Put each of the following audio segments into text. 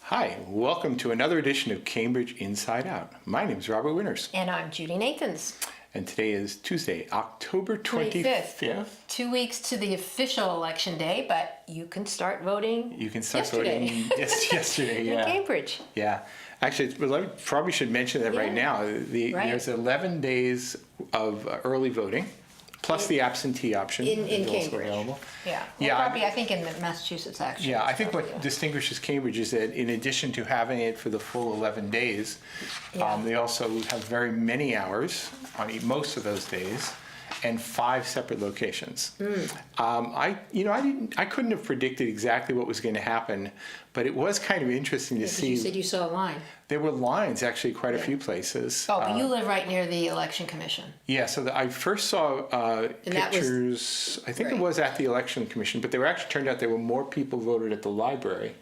Hi, welcome to another edition of Cambridge Inside Out. My name is Robert Winters. And I'm Judy Nathans. And today is Tuesday, October 25th. 2 weeks to the official election day, but you can start voting. You can start yesterday. voting yesterday, yeah. In Cambridge. Yeah. Actually, I probably should mention that right now. There's 11 days of early voting, plus the absentee option. In is also Cambridge. available. Yeah. Well, Yeah, probably, I think in Massachusetts, actually. Yeah, I think what distinguishes Cambridge is that in addition to having it for the full 11 days, they also have very many hours on most of those days and 5 separate locations. I couldn't have predicted exactly what was going to happen, but it was kind of interesting to see. You said you saw a line. There were lines actually quite a few places. Oh, but you live right near the election commission. Yeah, so I first saw pictures, I think it was at the election commission, but turned out there were more people voted at the library.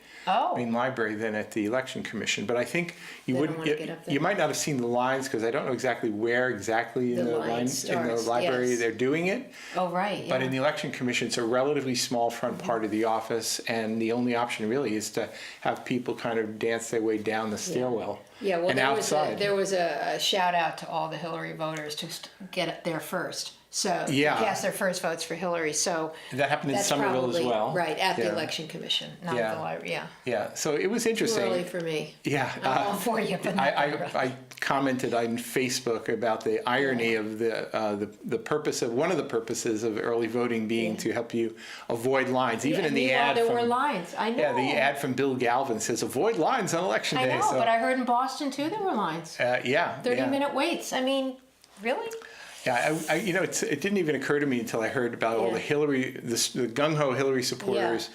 Main library than at the election commission, but I think you might not have seen the lines because I don't know exactly where in the library they're doing it. Oh, right. But in the election commission, it's a relatively small front part of the office, and the only option really is to have people kind of dance their way down the stairwell. Yeah, well, and there was a shout out to all the Hillary voters to get it there first. So cast their first votes for Hillary. So that happened in Somerville as well. Right, at the election commission, not at the library. Yeah, so it was interesting. Too early for me. Yeah. I'm all for you, but I commented on Facebook about the irony of the purpose of one of the purposes of early voting being to help you avoid lines. Even in the ad, there were lines. I know. Yeah, the ad from Bill Galvin says avoid lines on election day. I know, but I heard in Boston too there were lines. 30-minute waits. I mean, really? Yeah, it didn't even occur to me until I heard about all the Hillary, the gung-ho Hillary supporters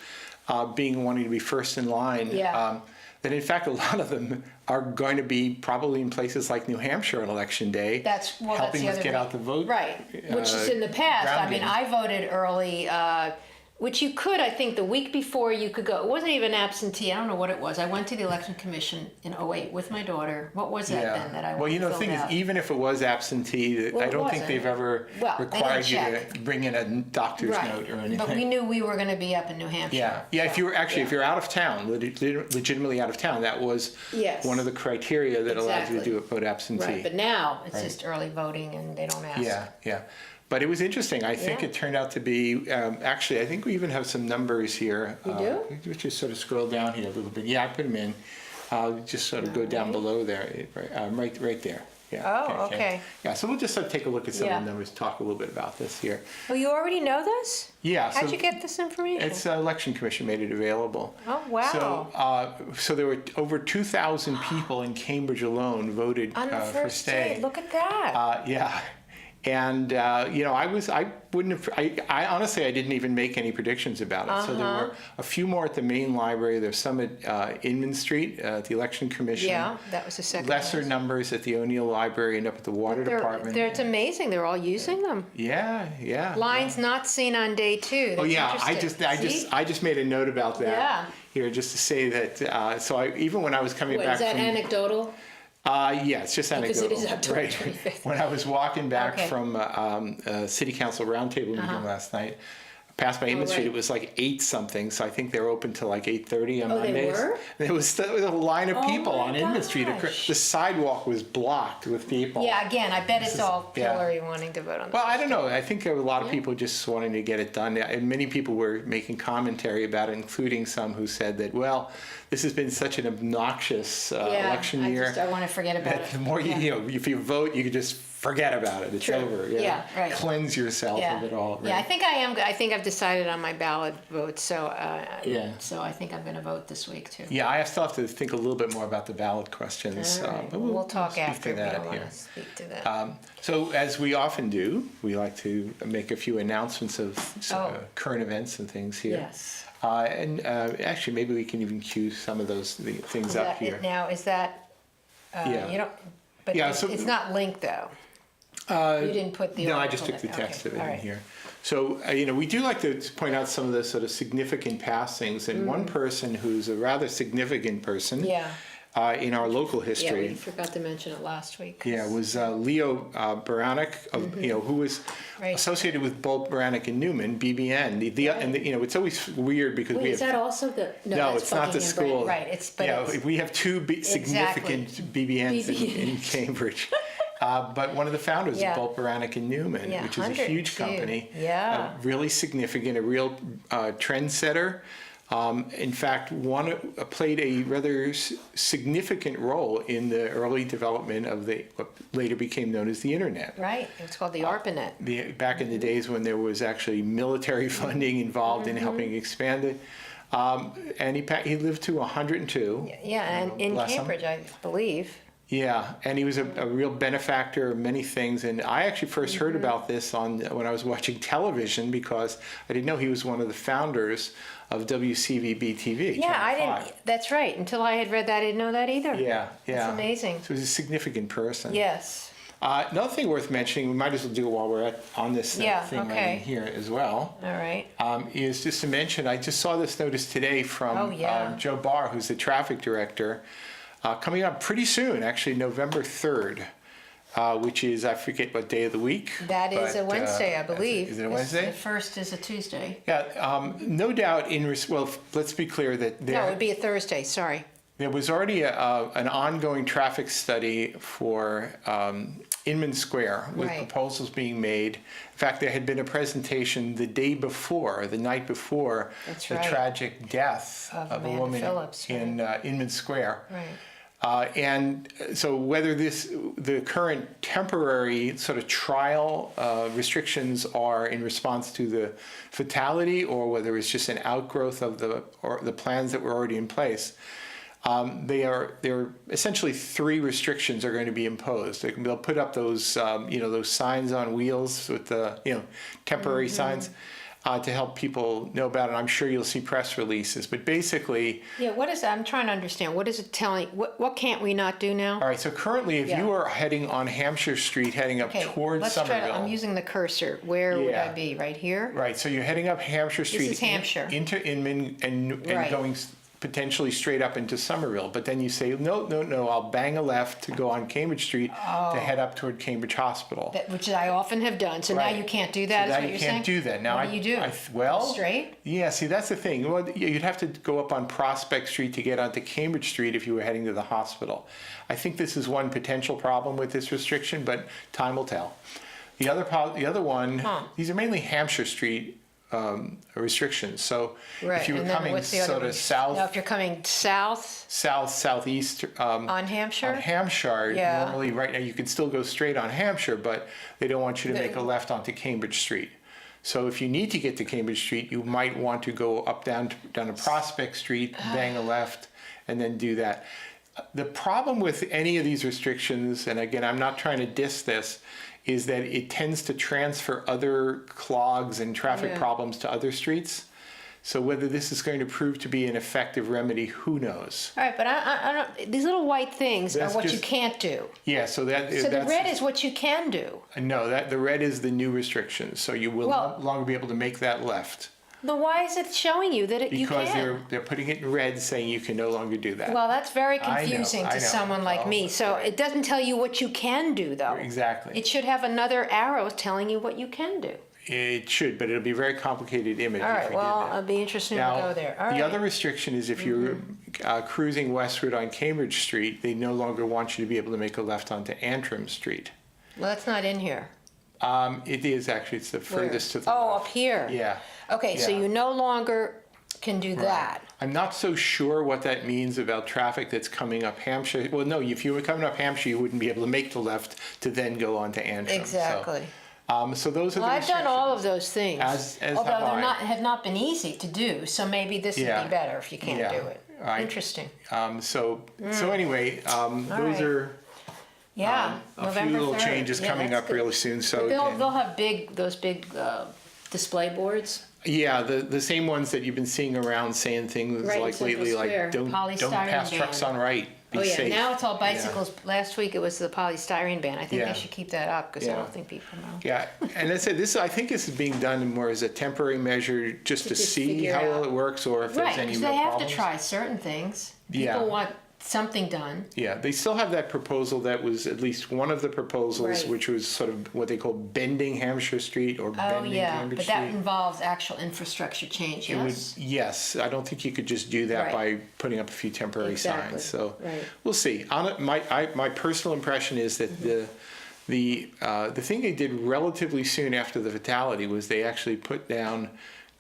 wanting to be first in line. That in fact a lot of them are going to be probably in places like New Hampshire on election day, helping us get out the vote. Right, which is in the past. I mean, I voted early. Which you could, I think, the week before you could go. It wasn't even absentee. I don't know what it was. I went to the election commission in 2008 with my daughter. What was that then that I Well, the thing is, even if it was absentee, I don't think they've ever required you to bring in a doctor's note or anything. But we knew we were going to be up in New Hampshire. Yeah. If you're out of town, legitimately out of town, that was one of the criteria that allowed you to do a vote absentee. Right. But now it's just early voting, and they don't ask. Yeah. But it was interesting. I think it turned out to be, actually, I think we even have some numbers here. We do? We just sort of scroll down here a little bit. Yeah, I put them in. Just sort of go down below there, right there. Yeah. Okay. Yeah, so we'll just sort of take a look at some of the numbers, talk a little bit about this here. Oh, you already know this? Yeah. How'd you get this information? It's Election Commission made it available. Oh, wow. So there were over 2,000 people in Cambridge alone voted on the for first stay. day. Look at that. Yeah. And, I honestly, I didn't even make any predictions about it. So there were a few more at the main library. There's some at Inman Street at the Election Commission. Yeah, that was the second. Lesser numbers at the O'Neill Library and up at the Water Department. It's amazing. They're all using them. Yeah. Lines not seen on day 2. That's I just made a note about that here just to say that, even when I was coming back is that anecdotal? Yeah, it's just anecdotal. Because it is October 25th. When I was walking back from City Council roundtable meeting last night, past by Inman Street, it was like 8-something, so I think they're open till like 8:30 on Mondays. They were? There was a line of people on Inman Street. The sidewalk was blocked with people. Yeah, again, I bet it's all Hillary wanting to vote on this. Well, I don't know. I think there were a lot of people just wanting to get it done. And many people were making commentary about it, including some who said that, well, this has been such an obnoxious election year. I want to forget about it. The more if you vote, you could just forget about it. It's over. Right. Cleanse yourself of it all. Right? Yeah, I think I am. I think I've decided on my ballot vote. So so I think I'm going to vote this week too. Yeah, I still have to think a little bit more about the ballot questions. Right. But we'll talk after. We don't want to speak to that. So as we often do, we like to make a few announcements of current events and things here. Yes. Actually, maybe we can even cue some of those things up here. Now, is that you don't? But it's not linked though. You didn't put the. No, I just took the text of it in here. So we do like to point out some of the sort of significant passings, and one person who's a rather significant person in our local Yeah, history. we forgot to mention it last week. Yeah, it was Leo Veronic, who was Right. associated with both Veronic and Newman, BBN. It's always weird because Wait, we is have. that also the? No, that's it's not the Buckingham school. Right, it's. We have two significant BBNs in Cambridge. But one of the founders Yeah. is both Veronic and Newman, Yeah, which is a huge 102. company. Yeah. Really significant, a real trendsetter. In fact, played a rather significant role in the early development of what later became known as the internet. Right, it's called the Arpanet. Back in the days when there was actually military funding involved in helping expand it. And he lived to 102. Yeah, and in Bless him. Cambridge, I believe. Yeah, and he was a real benefactor of many things. And I actually first heard about this when I was watching television, because I didn't know he was one of the founders of WCVB TV. Yeah, I Channel didn't. 5. That's right. Until I had read that, I didn't know that either. Yeah, yeah. That's amazing. So he's a significant person. Yes. Another thing worth mentioning, we might as well do it while we're on this thing okay. right in here as well. All right. Is just to mention, I just saw this notice today from Joe Barr, who's the traffic director, coming up pretty soon, actually November 3rd, which is, I forget what day of the week. That is a Wednesday, I believe. Is it a Wednesday? The first is a Tuesday. Yeah, no doubt let's be clear that No, it would be a Thursday, sorry. there was already an ongoing traffic study for Inman Square with Right. proposals being made. In fact, there had been a presentation the night before That's the right. tragic death Of of a Amanda woman Phillips, in Inman Square. Right. And so whether the current temporary sort of trial restrictions are in response to the fatality, or whether it's just an outgrowth of the plans that were already in place, there are essentially three restrictions are going to be imposed. They'll put up those those signs on wheels with the temporary signs to help people know about it. I'm sure you'll see press releases, but basically. Yeah, what is that? I'm trying to understand. What is it telling? What can't we not do now? All right, so currently if you are heading on Hampshire Street, heading up towards let's Somerville. I'm using the cursor. Where would I be? Right here? Right, so you're heading up Hampshire Street. is Hampshire. Into Inman and Right. going potentially straight up into Somerville. But then you say, no, I'll bang a left to go on Cambridge Street to head up toward Cambridge Hospital. Which I often have done. So now you can't do that, So is now what you you're can't saying? do that. Now what do you do? Straight? Yeah, see, that's the thing. Well, you'd have to go up on Prospect Street to get onto Cambridge Street if you were heading to the hospital. I think this is one potential problem with this restriction, but time will tell. The other one, these are mainly Hampshire Street restrictions. So if you were coming sort of south. Now, if you're coming southeast on Hampshire? on Hampshire, normally right now you can still go straight on Hampshire, but they don't want you to make a left onto Cambridge Street. So if you need to get to Cambridge Street, you might want to go down to Prospect Street, bang a left, and then do that. The problem with any of these restrictions, and again, I'm not trying to diss this, is that it tends to transfer other clogs and traffic problems to other streets. So whether this is going to prove to be an effective remedy, who knows? All right, but I don't. These little white things are what you can't do. Yeah, so that's the red is what you can do. No, the red is the new restrictions. So you will no longer be able to make that left. But why is it showing you that you can? Because they're putting it in red, saying you can no longer do that. Well, that's very confusing I know. to someone like me. So it doesn't tell you what you can do, though. Exactly. It should have another arrow telling you what you can do. It should, but it'll be a very complicated image. All right, if we well, did that. it'll be interesting to go there. All the right. other restriction is if you're cruising westward on Cambridge Street, they no longer want you to be able to make a left onto Antrim Street. Well, that's not in here. It is actually, it's the furthest to the Oh, left. up here. Yeah. Okay, so Yeah. you no longer can do that. I'm not so sure what that means about traffic that's coming up Hampshire. Well, no, if you were coming up Hampshire, you wouldn't be able to make the left to then go on to Antrim. Exactly. So those are the I've done all of restrictions. those things. As although have I. have not been easy to do. So maybe this would be better if you can't do it. Right. Interesting. So anyway, those right. are Yeah. a November few little 3rd. changes Yeah, coming that's up good. really soon. So They'll have those big display boards. yeah, the same ones that you've been seeing around saying things Right in like Central lately, Square. like don't Polystyrene pass trucks ban. on right. Be Oh yeah, safe. now it's all bicycles. Last week it was the polystyrene ban. I think Yeah. they should keep that up because I Yeah. don't think people know. Yeah, and I said I think this is being done more as a temporary measure, just to just see figure how well out. it works, or if Right, there's any because real they have problems. to try certain things. Yeah. People want something done. Yeah, they still have that proposal that was at least one of the proposals, Right. which was sort of what they call bending Hampshire Street or Oh, bending yeah, Cambridge but Street. that involves actual infrastructure change, It would, yes? yes, I don't think you could just do that Right. by putting up a few temporary Exactly, signs. So right. we'll see. My personal impression is that the thing they did relatively soon after the fatality was they actually put down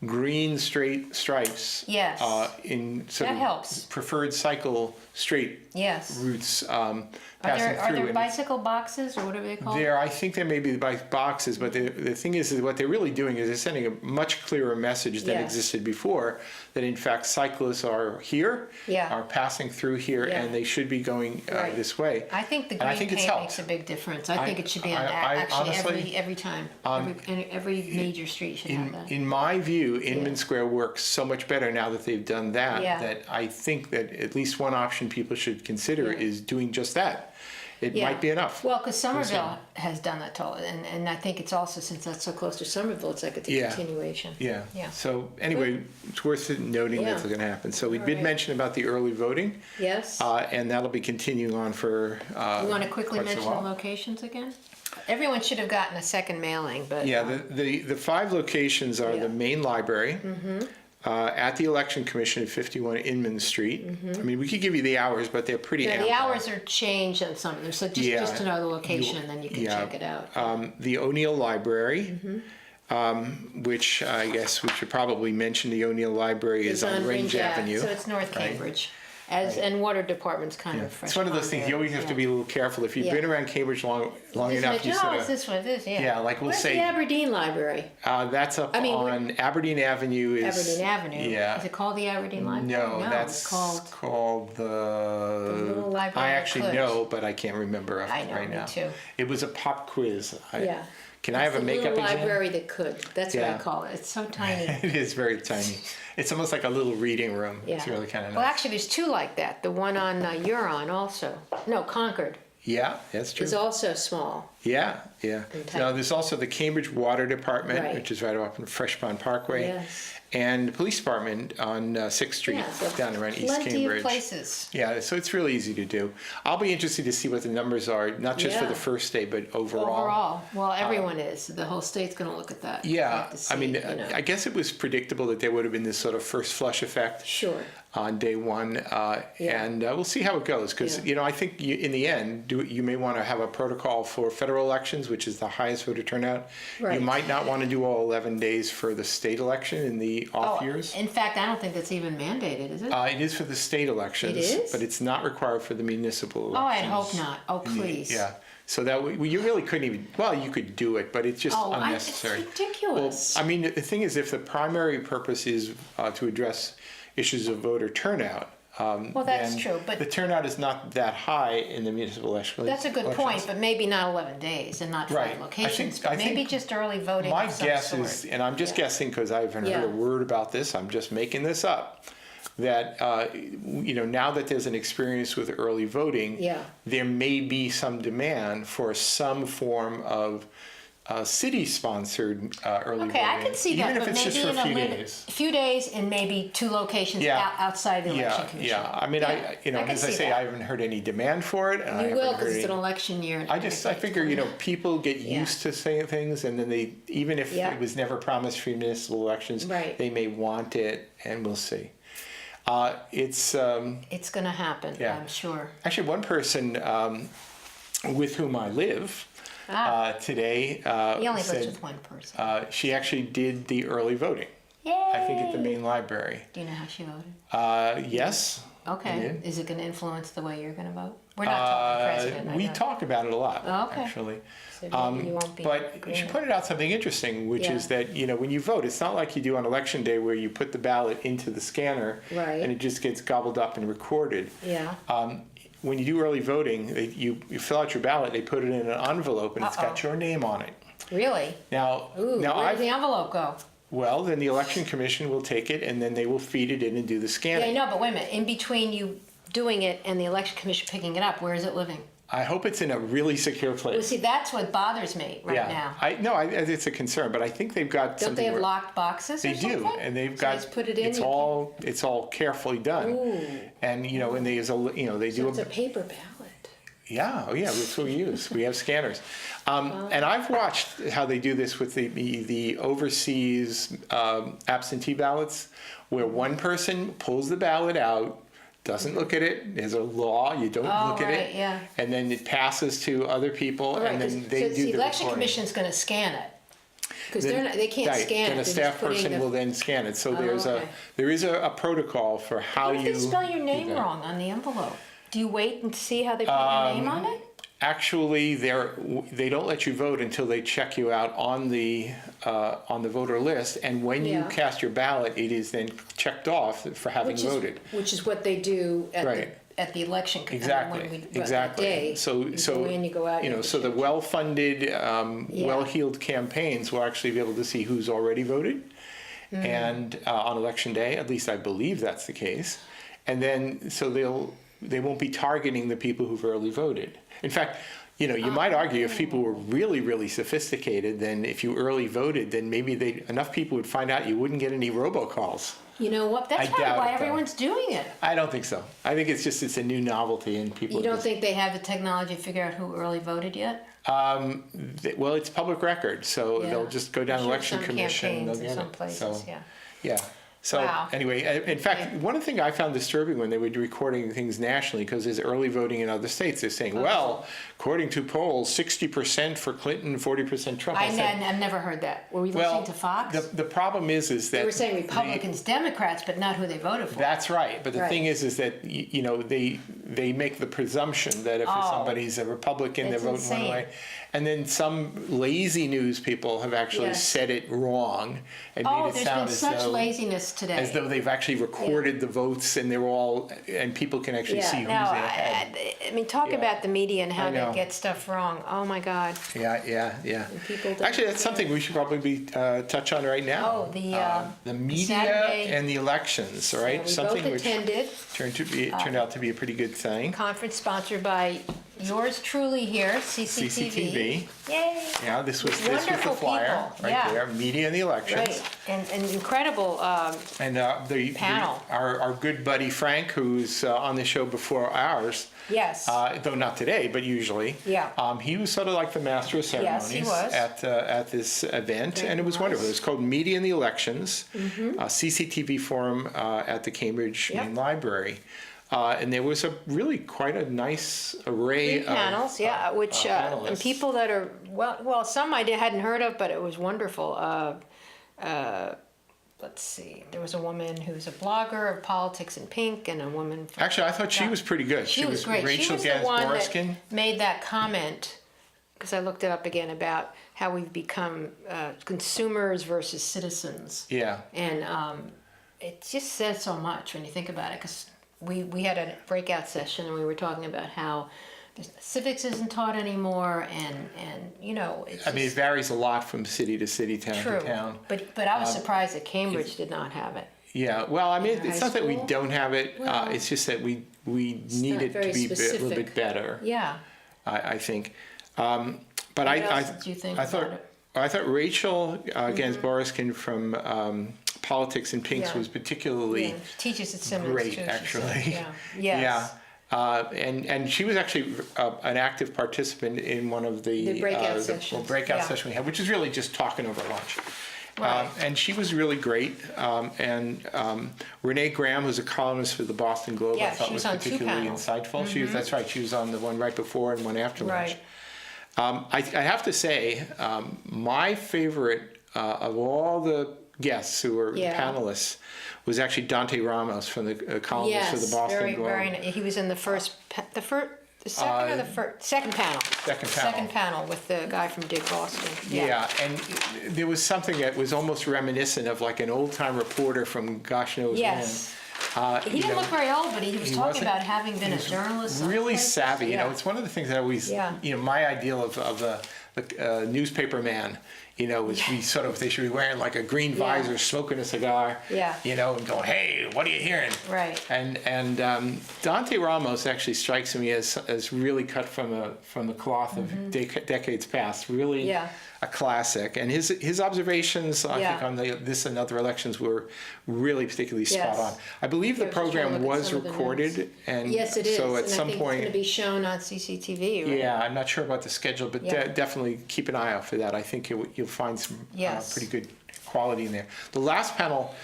green straight stripes. Yes. In sort That of helps. preferred cycle straight Yes. routes Are passing there, are through. there And bicycle boxes or whatever they call them? I think there may be boxes, but the thing is that what they're really doing is they're sending a much clearer message than Yes. existed before, that in fact cyclists are here, Yeah. are passing through here, Yeah. and they should be going Right. this way. I think the And I green think it's paint helped. makes a big difference. I think it should be on I actually honestly, every time. Every major street should have that. In my view, Inman Yeah. Square works so much better now that they've done that, Yeah. that I think that at least one option people should consider Yeah. is doing just that. It Yeah. might be enough. Well, because Somerville has done that too, and I think it's also, since that's so close to Somerville, it's like a Yeah. continuation. Yeah. Yeah. So anyway, it's worth noting Yeah. that's going to happen. So we All did right. mention about the early voting, Yes? and that'll be continuing on for. You want to quickly quite a mention the while. locations again? Everyone should have gotten a second mailing, but. Yeah, the 5 locations are Yeah. the main library, at the Election Commission at 51 Inman Street. I mean, we could give you the hours, but they're pretty. Yeah, the ample. hours are changed on some of them, so Yeah. just to know the location, and then you can Yeah. check it out. The O'Neill Library, Mm-hmm. which I guess we should probably mention. The O'Neill Library is on Range Avenue. So it's North right? Cambridge, and Water Department's kind of fresh. It's one of those on things there. you always have to Yeah. be a little careful. If you've Yeah. been around Cambridge long This enough, one- you no, sort it's of. this one, yeah. Yeah, like we'll Where's say- the Aberdeen Library? That's up I mean, on Aberdeen Avenue. Is Aberdeen Avenue. Yeah. Is it called the Aberdeen Library? No, that's it's called. called the. little library I that actually could. know, but I can't remember I know, right me now. too. It was a pop quiz. Yeah. Can I have a makeup It's a little exam? library that could. That's what I Yeah. call it. It's so tiny. It is very tiny. It's almost like a little reading room. Yeah. It's really kind of nice. Well, actually, there's two like that. The one on Huron also. No, Concord Yeah, that's true. is also small. Yeah. Okay. Now, there's also the Cambridge Water Department, Right. which is right off in Fresh Pond Parkway. Yes. And the Police Department on 6th Street, Yeah, so down around East plenty Cambridge. of places. Yeah, so it's really easy to do. I'll be interested to see what the numbers are, not just for Yeah. the first day, but overall. Overall, well, everyone is. The whole state's going to look at that. Yeah, Like to see, I mean, you know. I guess it was predictable that there would have been this sort of first flush effect Sure. on day one, Yeah. and we'll see how it goes. Because Yeah. I think in the end, you may want to have a protocol for federal elections, which is the highest voter turnout. Right. You might not want to do all 11 days for the state election in the off Oh, years. in fact, I don't think that's even mandated, is it? It is for the state elections, It is? but it's not required for the municipal elections. Oh, I'd hope not. Oh, In the- please. Yeah. So that you really couldn't even. Well, you could do it, but it's just Oh, unnecessary. it's ridiculous. Well, I mean, the thing is, if the primary purpose is to address issues of voter turnout, Well, that's then true, but- the turnout is not that high in the municipal election. That's a good point, but maybe not 11 days and not 5 Right. locations. I but maybe think just early voting My of some guess sort. is, and I'm just Yeah. guessing because I haven't heard Yeah. a word about this, I'm just making this up, that now that there's an experience with early voting, Yeah. there may be some demand for some form of city-sponsored early voting. Okay, I could see that, even if but it's maybe just for in a few a days. few days and maybe 2 locations Yeah. outside the election commission. Yeah. I mean, Yeah, and can as I see say, that. I haven't heard any demand for it, and I You haven't will, heard because it's an any. election year. and I everything's figure, coming up. people get Yeah. used to saying things, and then they, even if Yeah. it was never promised for municipal elections, Right. they may want it, and we'll see. It's It's going to happen, Yeah. I'm sure. actually one person with whom I live today He only said lives with one person. she actually did the early voting. Yay! I think at the main library. Do you know how she voted? Yes. I Okay. did. Is it going to influence the way you're going to vote? We're not talking president. I We know. talk about it a lot, Oh, okay. actually. So maybe you won't be But she agreeing. pointed out something interesting, which Yeah. is that, when you vote, it's not like you do on election day where you put the ballot into the scanner Right. and it just gets gobbled up and recorded. Yeah. When you do early voting, you fill out your ballot, they put it in an envelope and it's got Uh-oh. your name on it. Really? Now, Ooh, now where did the envelope go? well, then the election commission will take it and then they will feed it in and do the Yeah, I scanning. know, but wait a minute. In between you doing it and the election commission picking it up, where is it living? I hope it's in a really secure Well, place. see, that's what bothers me right now. It's a concern, but I think they've got Don't something. they have where- locked boxes They or something? do, and they've So got. just put it in. It's all carefully done, Ooh. and and they they So do. it's a paper ballot. Yeah, that's what we use. We have scanners, and I've watched how they do this with the overseas absentee ballots, where one person pulls the ballot out, doesn't look at it. There's a law, you don't look at it, Yeah. and then it passes to other people, All right, and then 'cause they so do the the election recording. commission's going to scan it because Then- they can't right, scan then it. a They're staff just putting person will then scan it. So okay. there is a protocol for how What if you. they spell your do name that. wrong on the envelope? Do you wait and see how they put your name on it? Actually, they don't let you vote until they check you out on the voter list, and when you Yeah. cast your ballot, it is then checked off for having voted. Which is what they do at Right. at the election. Exactly. That day. So you go in, you go out. so the well-funded, well-heeled campaigns will actually be able to see who's already voted, and on election day, at least I believe that's the case, and then so they won't be targeting the people who've early voted. In fact, you might argue if people were really, really sophisticated, then if you early voted, then maybe enough people would find out you wouldn't get any robocalls. You know what? That's I probably doubt why it, though. everyone's doing it. I don't think so. I think it's a new novelty and people. You don't think they have the technology to figure out who early voted yet? Well, it's public record, so Yeah. they'll just go down I'm to sure election some commission and they'll campaigns in get some it. places, So, yeah. yeah. So Wow. anyway, in fact, Okay. one thing I found disturbing when they were recording things nationally, because there's early voting in other states, they're saying, well, according to polls, 60% for Clinton, 40% Trump. I said, I've never heard that. Were we well, listening to Fox? the problem is that They were saying Republicans, Democrats, but not who they voted for. That's right, but the Right. thing is that they make the presumption that if somebody's a Republican, they're It's voting one insane. way, and then some lazy news people have actually Yes. said it wrong and made it There's sound been as such though laziness today. they've actually recorded the votes and and people can actually see who's no, ahead. I mean, talk Yeah. about the media and how I they know. get stuff wrong. Oh my God. Yeah. people don't Actually, that's care. something we should probably touch on right now. Oh, the media Saturday- and the elections, right? We Something both which attended turned out to be a pretty good thing. conference sponsored by yours truly here, CCTV. Yay. Yeah, this was the Wonderful flyer people, right yeah. there. Media and the elections. Right, and incredible. And Panel. our good buddy Frank, who's on the show before ours, Yes. though not today, but usually. Yeah. He was sort of like the master of ceremonies Yes, he was. at this event, Very and it was nice. wonderful. It was called Media and the Elections, CCTV Forum at the Cambridge Yep. Main Library. And there was quite a nice array Three panels, which and panelists. people that are some I hadn't heard of, but it was wonderful. Let's see, there was a woman who's a blogger of politics in pink, and a woman. From, Actually, I thought she was pretty good. She was great. Rachel She was the one Gansboriskin. that made that comment, because I looked it up again, about how we've become consumers versus citizens. Yeah. And it just says so much when you think about it, because we had a breakout session and we were talking about how civics isn't taught anymore, and it's I mean, it varies a lot from city to city, town true. to town. But I was surprised that Cambridge did not have it. Yeah, well, I mean, In it's high not that we school? don't have it. Well, It's just that we need not it to very be a little specific. bit better. Yeah. I think. But What I else did you think about it? I thought Rachel Gansboriskin from Politics in Pinks Yeah. was particularly Yeah. She teaches at Simmons great, too, she actually. said. Yeah. Yes. Yeah. And she was actually an active participant in one of the breakout sessions. breakout Yeah. session we had, which is really just talking over lunch. Right. And she was really great. And Renee Graham, who's a columnist for the Boston Globe, Yeah, I thought she was was on two particularly panels. insightful. That's right. She was on the one right before and one after lunch. Right. I have to say, my favorite of all the guests who were Yeah. panelists was actually Dante Ramos from the columnist for the Boston very, Globe. very nice. He was in the the second or the first, second panel. Second panel. Second panel with the guy from Dig Boston. Yeah, and there was something that was almost reminiscent of like an old-time reporter from gosh knows Yes. when. He didn't look very old, but he was talking wasn't- about having been a journalist. Really someplace. savvy. Yeah. It's one of the things that I always, Yeah. my ideal of a newspaper man they should be wearing like a green visor, smoking a cigar, and going, hey, what are you hearing? Right. And Dante Ramos actually strikes me as really cut from the cloth of decades past, really a classic. And his observations, I think, on this and other elections were really particularly spot on. I believe the program was recorded, and yes, it is. So at and some I think point, it's going to be shown on CCTV. Right? Yeah, I'm not sure about the schedule, but definitely keep an eye out for that. I think you'll find some pretty good quality in there. The last panel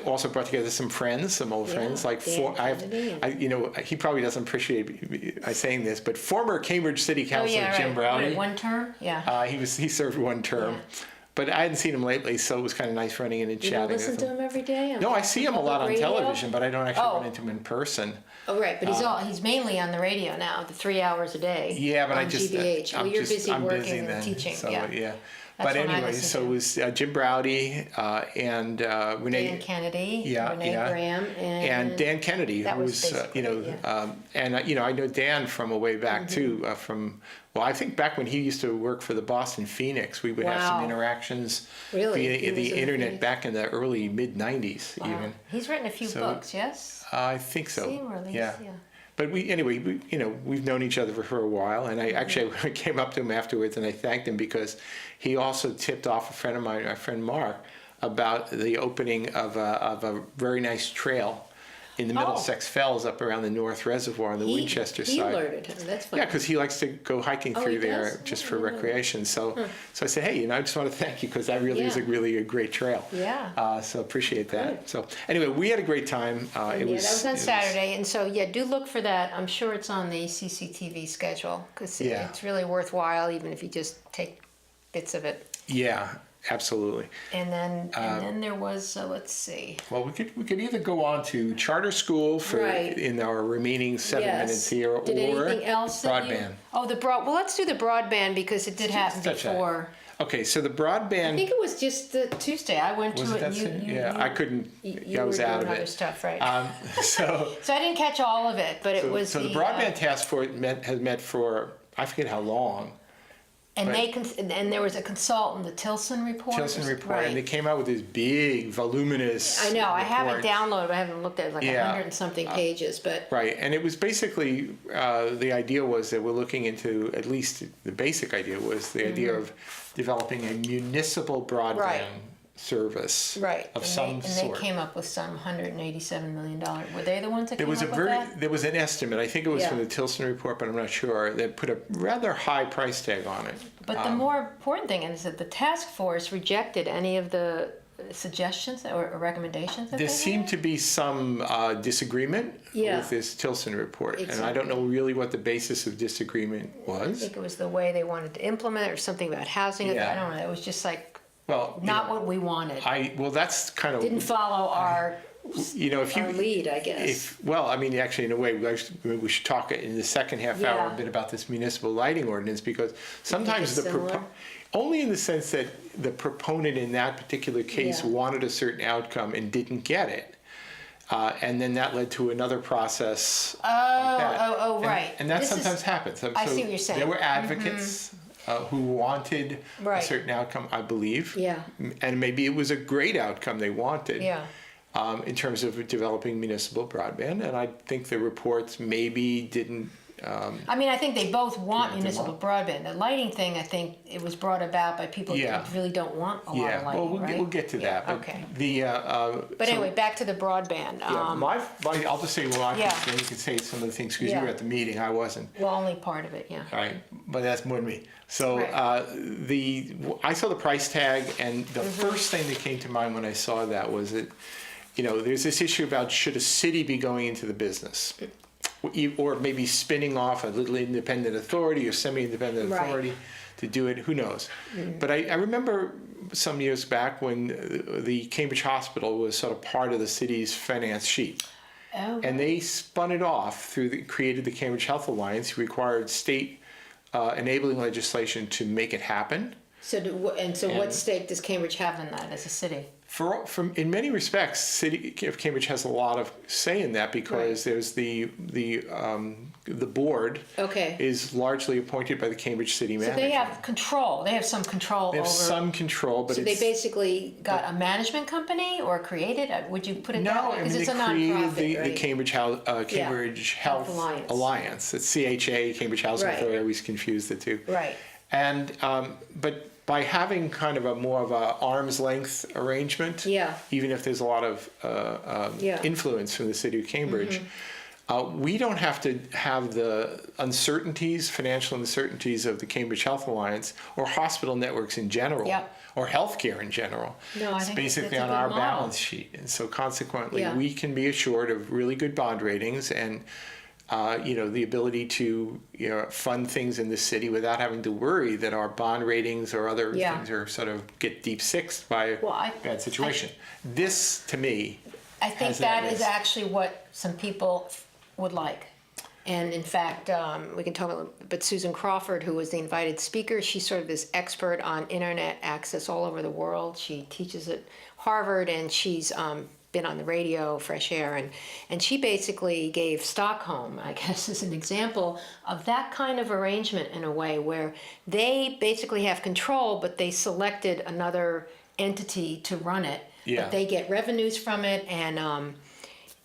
also brought together some friends, some old friends. Like he probably doesn't appreciate me saying this, but former Cambridge City Councilor Jim Browdy. One term, he served one term. Yeah. But I hadn't seen him lately, so it was kind of nice running in and chatting with him. You listen to him every day? No, I see him a lot on television, but I don't actually run into him in person. Oh, right, but he's mainly on the radio now, the 3 hours a day. Yeah, but on GBH. You're busy working and teaching. So, yeah. But anyway, so it was Jim Browdy and Renee. Dan Kennedy, Renee Graham, and Dan Kennedy, who was, I know Dan from a way back too, I think back when he used to work for the Boston Phoenix, we would have some interactions via the internet back in the early mid-90s even. He's written a few books, yes? I think so. Seen release, yeah. But we've known each other for a while, and I actually came up to him afterwards and I thanked him because he also tipped off a friend of mine, my friend Mark, about the opening of a very nice trail in the Middlesex Fells up around the North Reservoir on the Winchester side. He alerted him. That's funny. Yeah, because he likes to go hiking through there just for recreation. So I said, hey, I just want to thank you because that really is a great trail. Yeah. So appreciate that. Good. So anyway, we had a great time. That was on Saturday, and so do look for that. I'm sure it's on the CCTV schedule because it's really worthwhile, even if you just take bits of it. Yeah. Absolutely. And then there was let's see. Well, we could either go on to charter school in our remaining 7 minutes here, or anything else broadband. Well, let's do the broadband because it did happen before. Okay, so the broadband. I think it was just the Tuesday. I went to it. I couldn't. I was out of it. Other stuff, right? So I didn't catch all of it, but it was. So the broadband task force has met for I forget how long. And there was a consultant, the Tilson report. And they came out with this big, voluminous. I know. Report. I haven't downloaded. I haven't looked at it. Like 100 and something pages, but. Right, and it was basically the idea was that we're looking into at least the basic idea was the idea of developing a municipal broadband service of some sort. And they came up with some $187 million. Were they the ones that came up with that? There was an estimate, I think it was from the Tilson report, but I'm not sure, that put a rather high price tag on it. But the more important thing is that the task force rejected any of the suggestions or recommendations that there seemed to be some disagreement with this Tilson report. And I don't know really what the basis of disagreement was. I think it was the way they wanted to implement it or something about housing. I don't know. It was just like not what we wanted. That's kind of didn't follow our lead, I guess. Actually, in a way, we should talk in the second half hour a bit about this municipal lighting ordinance because sometimes only in the sense that the proponent in that particular case wanted a certain outcome and didn't get it. And then that led to another process. Right. And that sometimes happens. I see what you're saying. There were advocates who wanted a certain outcome, I believe. Yeah. And maybe it was a great outcome they wanted. Yeah. In terms of developing municipal broadband, and I think the reports maybe didn't. I think they both want municipal broadband. The lighting thing, I think it was brought about by people that really don't want a lot of lighting. We'll get to that. But okay. But anyway, back to the broadband. I'll just say then you can say some of the things because you were at the meeting, I wasn't. Well, only part of it, yeah. All right, but that's more than me. So I saw the price tag, and the first thing that came to mind when I saw that was that. There's this issue about should a city be going into the business or maybe spinning off a little independent authority or semi-independent authority to do it, who knows. But I remember some years back when the Cambridge Hospital was sort of part of the city's finance sheet. Oh. And they spun it off created the Cambridge Health Alliance, required state enabling legislation to make it happen. So what stake does Cambridge have in that as a city? In many respects, City of Cambridge has a lot of say in that because there's the the board Okay. is largely appointed by the Cambridge City So Manager. they have control. They have some control They have over. some control, but So they it's basically got a management company or created? Would you put it that no. way? I Because mean, it's a they created nonprofit, the right? Cambridge Health Alliance. Alliance. It's CHA, Cambridge Housing Right. Authority. I always confuse the two. Right. And but by having kind of a more of a arm's length arrangement, Yeah. even if there's a lot of Yeah. influence from the city of Cambridge, we don't have to have the financial uncertainties of the Cambridge Health Alliance or hospital networks in general, Yep. or healthcare in general. No, I It's think basically that's a on good our model. balance sheet, and so consequently, Yeah. we can be assured of really good bond ratings and. The ability to fund things in the city without having to worry that our bond ratings or other Yeah. things are sort of get deep sixed by a Well, bad situation. This, to me, I think has that that is risk. actually what some people would like. And in fact, we can talk about, but Susan Crawford, who was the invited speaker, she's sort of this expert on internet access all over the world. She teaches at Harvard, and she's been on the radio, Fresh Air, and she basically gave Stockholm, I guess, as an example of that kind of arrangement in a way where they basically have control, but they selected another entity to run it. Yeah. But they get revenues from it, and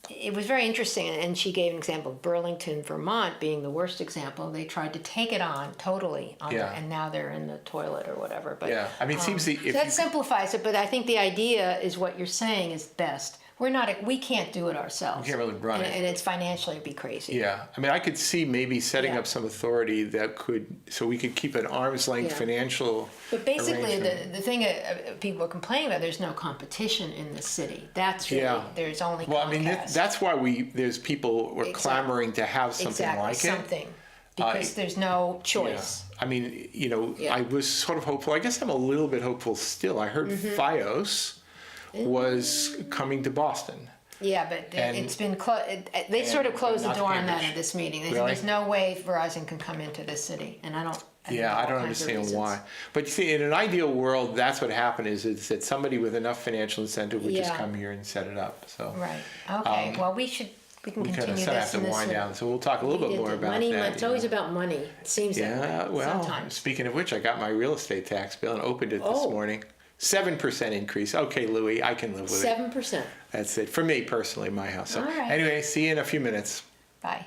it was very interesting. And she gave an example of Burlington, Vermont being the worst example. They tried to take it on totally, Yeah. and now they're in the toilet or whatever. But Yeah, I mean, it seems so that simplifies it. But I think the idea is what you're saying is best. We can't do it ourselves. We can't really run it. And it's financially, it'd be crazy. Yeah, I mean, I could see maybe setting Yeah. up some authority that so we could keep an arm's length Yeah. financial. But basically, arrangement. the thing people are complaining about, there's no competition in the city. That's really, Yeah. there's only Well, I mean, Comcast. that's why there's people who are Exactly. clamoring to have something exactly, like it. something. Because there's no choice. Yeah. I mean, Yeah. I was sort of hopeful. I guess I'm a little bit hopeful still. I heard Mm-hmm. FiOS was coming to Boston. Yeah, but And- it's been they sort of closed the not door on that Cambridge. at this meeting. They said Really? there's no way Verizon can come into this city, and I don't. Yeah, I don't understand why. But you see, in an ideal world, that's what happened is that somebody with enough financial incentive would just Yeah. come here and set it up. So Right. Okay. Well, we can we continue kind of this. have to and this wind and- down. So we'll talk a little bit more about money, that. It's always about money. It seems that Yeah, way well, sometimes. speaking of which, I got my real estate tax bill and opened it this Oh. morning. 7% increase. Okay, Louis, I can live with it. 7%. That's it. For me personally, my house. So All right. anyway, see you in a few minutes. Bye.